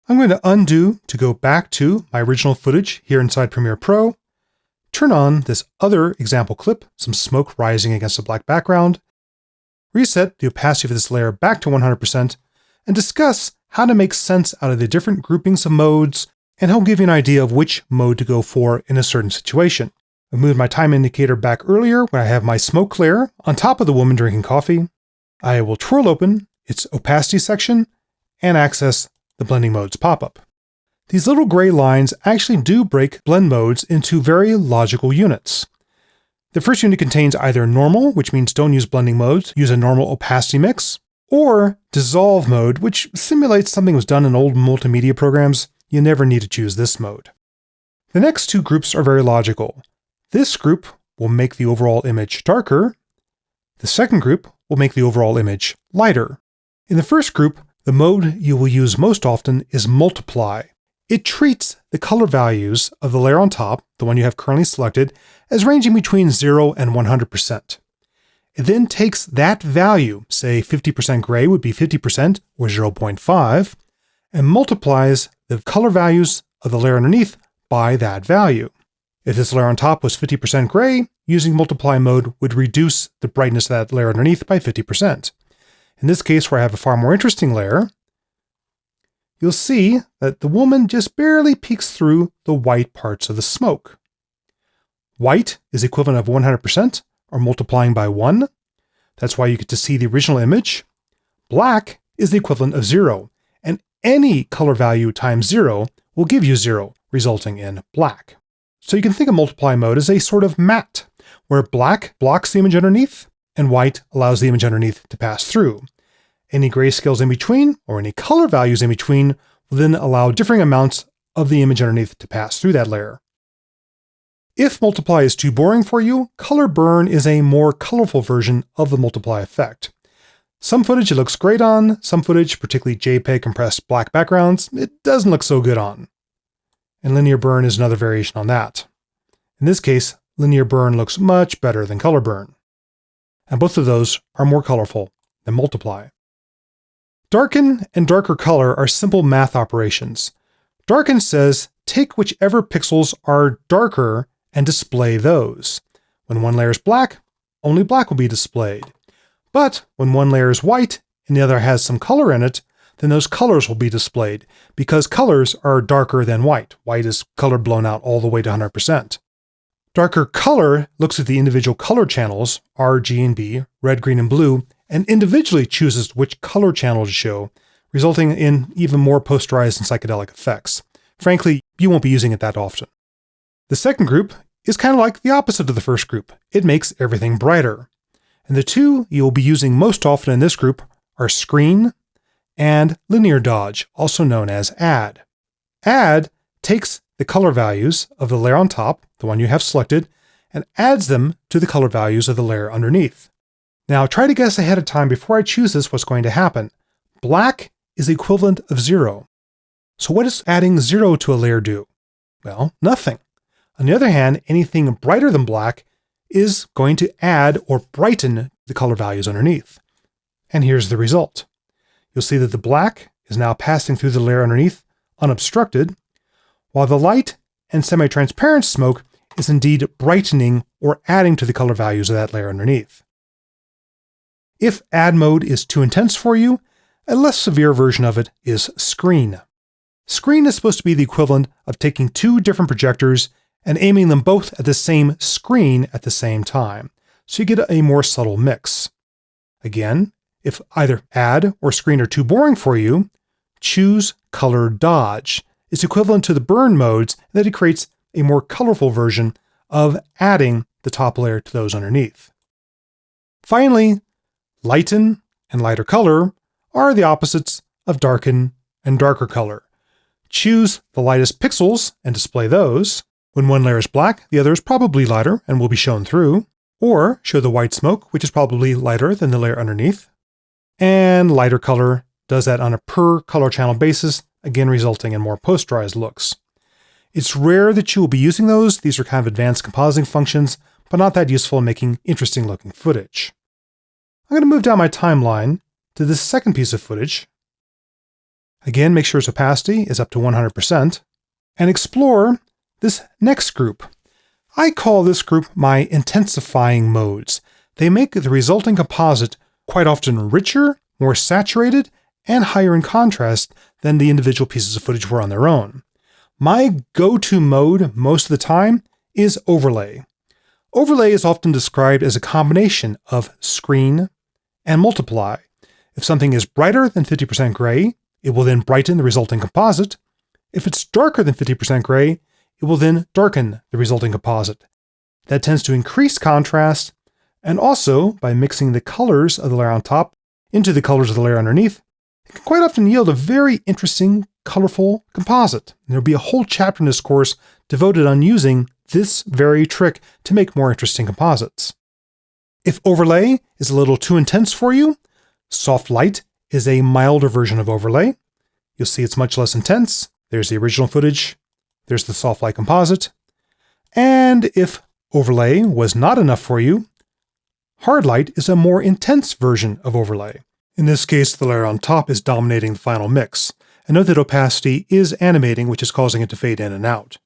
I'm going to undo to go back to my original footage here inside Premiere Pro, turn on this other example clip, some smoke rising against a black background, reset the opacity of this layer back to 100%, and discuss how to make sense out of the different groupings of modes, and help give you an idea of which mode to go for in a certain situation. I moved my time indicator back earlier when I have my smoke layer on top of the woman drinking coffee. I will twirl open its opacity section and access the blending modes pop-up. These little gray lines actually do break blend modes into very logical units. The first unit contains either normal, which means don't use blending modes, use a normal opacity mix, or dissolve mode, which simulates something was done in old multimedia programs. You never need to choose this mode. The next two groups are very logical. This group will make the overall image darker. The second group will make the overall image lighter. In the first group, the mode you will use most often is multiply. It treats the color values of the layer on top, the one you have currently selected, as ranging between 0 and 100%. It then takes that value, say 50% gray would be 50% or 0.5, and multiplies the color values of the layer underneath by that value. If this layer on top was 50% gray, using multiply mode would reduce the brightness of that layer underneath by 50%. In this case, where I have a far more interesting layer, you'll see that the woman just barely peeks through the white parts of the smoke. White is equivalent of 100%, or multiplying by 1. That's why you get to see the original image. Black is the equivalent of 0, and any color value times 0 will give you 0, resulting in black. So you can think of multiply mode as a sort of mat, where black blocks the image underneath, and white allows the image underneath to pass through. Any grayscales in between, or any color values in between, will then allow differing amounts of the image underneath to pass through that layer. If multiply is too boring for you, color burn is a more colorful version of the multiply effect. Some footage it looks great on, some footage, particularly JPEG compressed black backgrounds, it doesn't look so good on. And linear burn is another variation on that. In this case, linear burn looks much better than color burn. And both of those are more colorful than multiply. Darken and darker color are simple math operations. Darken says, take whichever pixels are darker and display those. When one layer is black, only black will be displayed. But when one layer is white and the other has some color in it, then those colors will be displayed, because colors are darker than white. White is color blown out all the way to 100%. Darker color looks at the individual color channels, R, G, and B, red, green, and blue, and individually chooses which color channel to show, resulting in even more posterized and psychedelic effects. Frankly, you won't be using it that often. The second group is kind of like the opposite of the first group. It makes everything brighter. And the two you'll be using most often in this group are screen and linear dodge, also known as add. Add takes the color values of the layer on top, the one you have selected, and adds them to the color values of the layer underneath. Now try to guess ahead of time before I choose this what's going to happen. Black is the equivalent of 0. So what does adding 0 to a layer do? Well, nothing. On the other hand, anything brighter than black is going to add or brighten the color values underneath. And here's the result. You'll see that the black is now passing through the layer underneath unobstructed, while the light and semi-transparent smoke is indeed brightening or adding to the color values of that layer underneath. If add mode is too intense for you, a less severe version of it is screen. Screen is supposed to be the equivalent of taking two different projectors and aiming them both at the same screen at the same time, so you get a more subtle mix. Again, if either add or screen are too boring for you, choose color dodge. It's equivalent to the burn modes in that it creates a more colorful version of adding the top layer to those underneath. Finally, lighten and lighter color are the opposites of darken and darker color. Choose the lightest pixels and display those. When one layer is black, the other is probably lighter and will be shown through. Or show the white smoke, which is probably lighter than the layer underneath. And lighter color does that on a per color channel basis, again resulting in more posterized looks. It's rare that you will be using those. These are kind of advanced compositing functions, but not that useful in making interesting looking footage. I'm going to move down my timeline to this second piece of footage. Again, make sure its opacity is up to 100%, and explore this next group. I call this group my intensifying modes. They make the resulting composite quite often richer, more saturated, and higher in contrast than the individual pieces of footage were on their own. My go-to mode most of the time is overlay. Overlay is often described as a combination of screen and multiply. If something is brighter than 50% gray, it will then brighten the resulting composite. If it's darker than 50% gray, it will then darken the resulting composite. That tends to increase contrast, and also, by mixing the colors of the layer on top into the colors of the layer underneath, it can quite often yield a very interesting, colorful composite. There'll be a whole chapter in this course devoted on using this very trick to make more interesting composites. If overlay is a little too intense for you, soft light is a milder version of overlay. You'll see it's much less intense. There's the original footage. There's the soft light composite. And if overlay was not enough for you, hard light is a more intense version of overlay. In this case, the layer on top is dominating the final mix. And note that opacity is animating, which is causing it to fade in and out.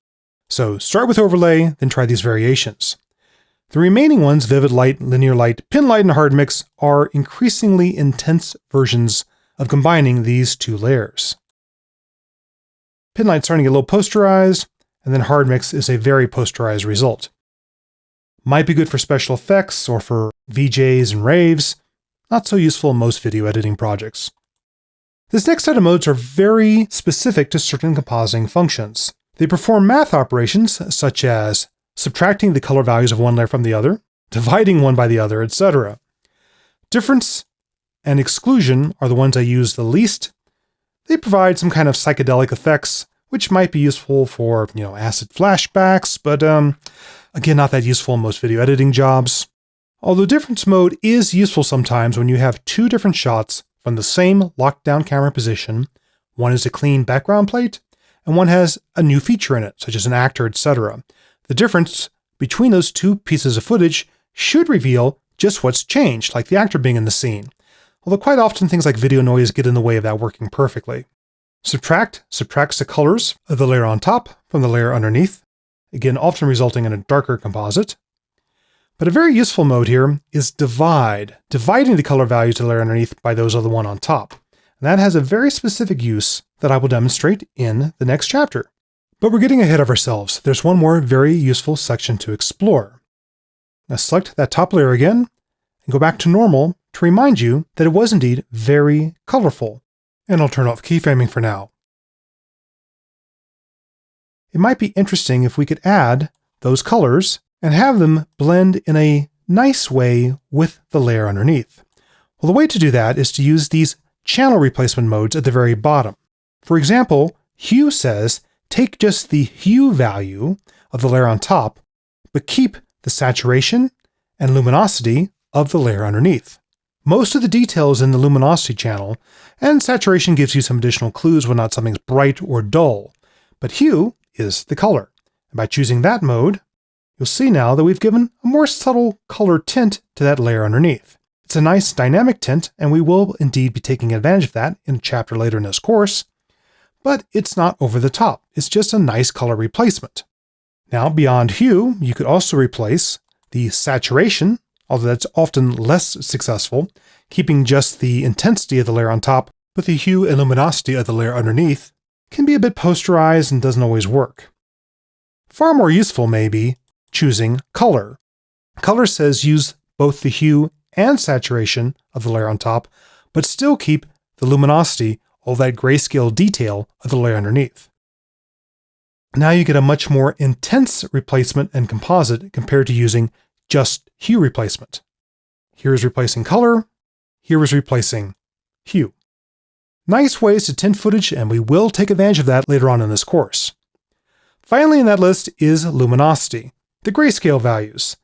So start with overlay, then try these variations. The remaining ones, vivid light, linear light, pin light, and hard mix, are increasingly intense versions of combining these two layers. Pin light's starting to get a little posterized, and then hard mix is a very posterized result. Might be good for special effects or for VJs and raves, not so useful in most video editing projects. This next set of modes are very specific to certain compositing functions. They perform math operations such as subtracting the color values of one layer from the other, dividing one by the other, etc. Difference and exclusion are the ones I use the least. They provide some kind of psychedelic effects, which might be useful for, acid flashbacks, but again, not that useful in most video editing jobs. Although difference mode is useful sometimes when you have two different shots from the same locked-down camera position. One is a clean background plate, and one has a new feature in it, such as an actor, etc. The difference between those two pieces of footage should reveal just what's changed, like the actor being in the scene. Although quite often things like video noise get in the way of that working perfectly. Subtract subtracts the colors of the layer on top from the layer underneath, again often resulting in a darker composite. But a very useful mode here is divide, dividing the color values to the layer underneath by those of the one on top. And that has a very specific use that I will demonstrate in the next chapter. But we're getting ahead of ourselves. There's one more very useful section to explore. Now select that top layer again, and go back to normal to remind you that it was indeed very colorful. And I'll turn off keyframing for now. It might be interesting if we could add those colors and have them blend in a nice way with the layer underneath. Well, the way to do that is to use these channel replacement modes at the very bottom. For example, hue says, take just the hue value of the layer on top, but keep the saturation and luminosity of the layer underneath. Most of the detail is in the luminosity channel, and saturation gives you some additional clues when not something's bright or dull. But hue is the color. And by choosing that mode, you'll see now that we've given a more subtle color tint to that layer underneath. It's a nice dynamic tint, and we will indeed be taking advantage of that in a chapter later in this course, but it's not over the top. It's just a nice color replacement. Now, beyond hue, you could also replace the saturation, although that's often less successful, keeping just the intensity of the layer on top, but the hue and luminosity of the layer underneath can be a bit posterized and doesn't always work. Far more useful may be choosing color. Color says use both the hue and saturation of the layer on top, but still keep the luminosity, all that grayscale detail of the layer underneath. Now you get a much more intense replacement and composite compared to using just hue replacement. Here is replacing color, here is replacing hue. Nice ways to tint footage, and we will take advantage of that later on in this course. Finally in that list is luminosity, the grayscale values.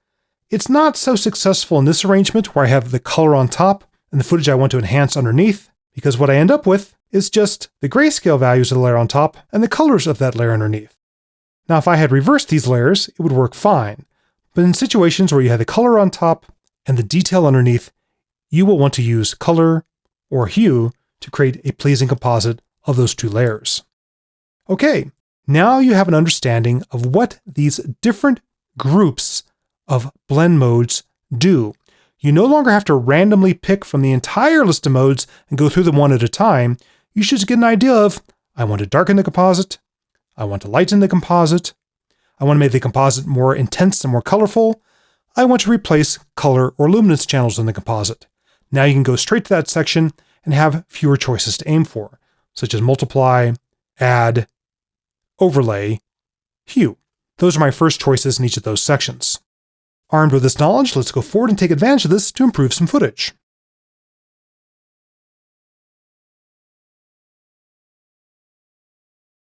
It's not so successful in this arrangement where I have the color on top and the footage I want to enhance underneath, because what I end up with is just the grayscale values of the layer on top and the colors of that layer underneath. Now if I had reversed these layers, it would work fine, but in situations where you have the color on top and the detail underneath, you will want to use color or hue to create a pleasing composite of those two layers. Okay, now you have an understanding of what these different groups of blend modes do. You no longer have to randomly pick from the entire list of modes and go through them one at a time. You should just get an idea of, I want to darken the composite, I want to lighten the composite, I want to make the composite more intense and more colorful, I want to replace color or luminance channels in the composite. Now you can go straight to that section and have fewer choices to aim for, such as multiply, add, overlay, hue. Those are my first choices in each of those sections. Armed with this knowledge, let's go forward and take advantage of this to improve some footage.